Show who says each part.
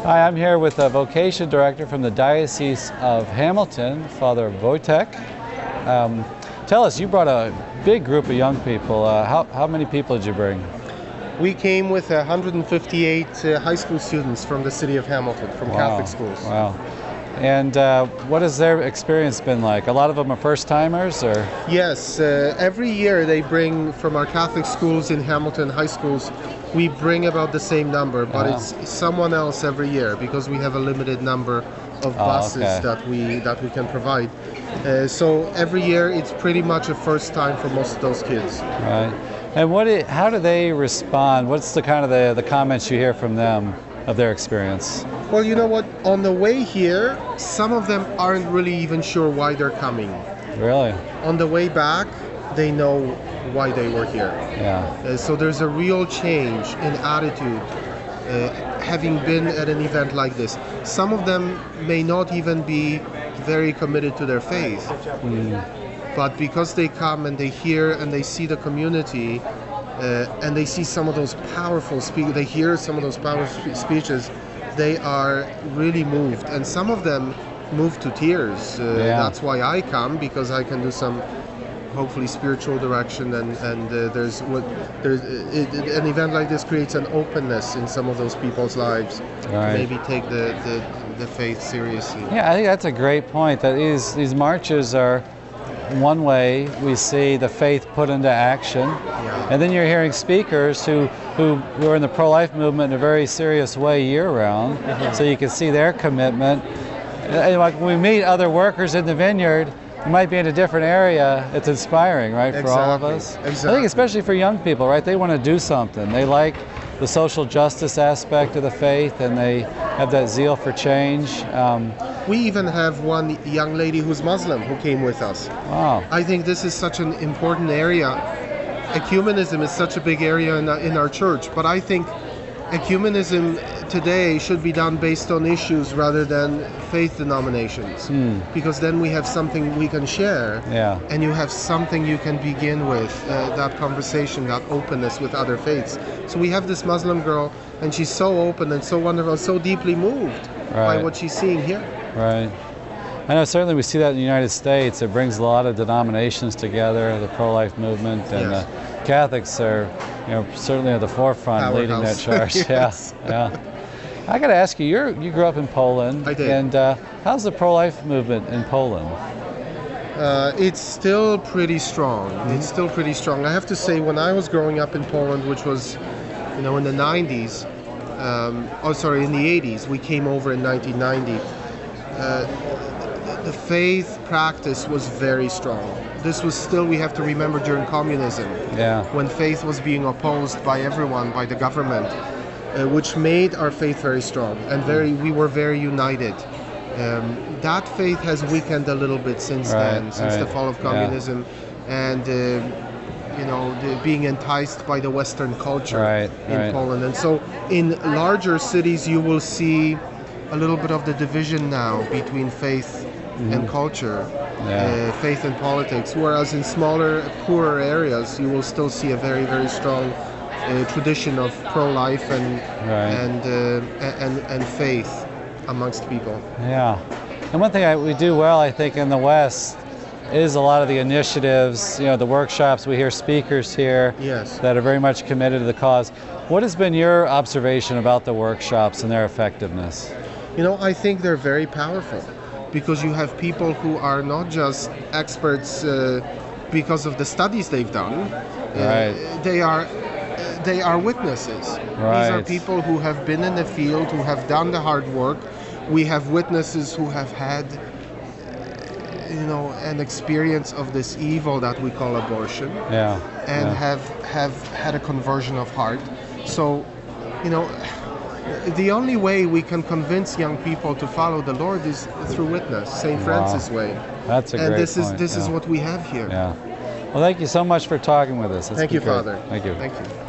Speaker 1: Hi, I'm here with the Vocation Director from the Diocese of Hamilton, Father Wojciech. Tell us, you brought a big group of young people. How many people did you bring?
Speaker 2: We came with 158 high school students from the city of Hamilton, from Catholic schools.
Speaker 1: Wow. And what has their experience been like? A lot of them are first-timers, or?
Speaker 2: Yes, every year they bring from our Catholic schools in Hamilton, high schools, we bring about the same number, but it's someone else every year because we have a limited number of buses that we can provide. So every year it's pretty much a first time for most of those kids.
Speaker 1: Right. And how do they respond? What's the kind of the comments you hear from them of their experience?
Speaker 2: Well, you know what? On the way here, some of them aren't really even sure why they're coming.
Speaker 1: Really?
Speaker 2: On the way back, they know why they were here.
Speaker 1: Yeah.
Speaker 2: So there's a real change in attitude having been at an event like this. Some of them may not even be very committed to their faith. But because they come and they hear and they see the community and they see some of those powerful speeches, they hear some of those powerful speeches, they are really moved. And some of them move to tears. That's why I come, because I can do some hopefully spiritual direction, and an event like this creates an openness in some of those people's lives to maybe take the faith seriously.
Speaker 1: Yeah, I think that's a great point, that these marches are one way we see the faith put into action, and then you're hearing speakers who are in the pro-life movement in a very serious way year-round, so you can see their commitment. And like when we meet other workers in the vineyard, you might be in a different area, it's inspiring, right, for all of us?
Speaker 2: Exactly.
Speaker 1: I think especially for young people, right, they want to do something. They like the social justice aspect of the faith, and they have that zeal for change.
Speaker 2: We even have one young lady who's Muslim who came with us.
Speaker 1: Wow.
Speaker 2: I think this is such an important area. Ecumenism is such a big area in our church, but I think ecumenism today should be done based on issues rather than faith denominations, because then we have something we can share, and you have something you can begin with, that conversation, that openness with other faiths. So we have this Muslim girl, and she's so open and so wonderful, so deeply moved by what she's seeing here.
Speaker 1: Right. I know certainly we see that in the United States. It brings a lot of denominations together, the pro-life movement, and the Catholics are, certainly at the forefront leading that charge. Yeah. I got to ask you, you grew up in Poland.
Speaker 2: I did.
Speaker 1: And how's the pro-life movement in Poland?
Speaker 2: It's still pretty strong. It's still pretty strong. I have to say, when I was growing up in Poland, which was, in the 90s, in the 80s, we came over in 1990. The faith practice was very strong. This was still, we have to remember, during communism, when faith was being opposed by everyone, by the government, which made our faith very strong, and we were very united. That faith has weakened a little bit since then, since the fall of communism, and being enticed by the Western culture in Poland. And so in larger cities you will see a little bit of the division now between faith and culture, faith and politics, whereas in smaller, poorer areas you will still see a very, very strong tradition of pro-life and faith amongst people. Yeah.
Speaker 1: And one thing we do well, I think, in the West is a lot of the initiatives, the workshops. We hear speakers here that are very much committed to the cause. What has been your observation about the workshops and their effectiveness?
Speaker 2: I think they're very powerful, because you have people who are not just experts because of the studies they've done. They are witnesses. These are people who have been in the field, who have done the hard work. We have witnesses who have had an experience of this evil that we call abortion, and have had a conversion of heart. So, the only way we can convince young people to follow the Lord is through witness, St. Francis' way.
Speaker 1: That's a great point.
Speaker 2: This is what we have here.
Speaker 1: Well, thank you so much for talking with us.
Speaker 2: Thank you, Father.
Speaker 1: Thank you.
Speaker 2: Thank you.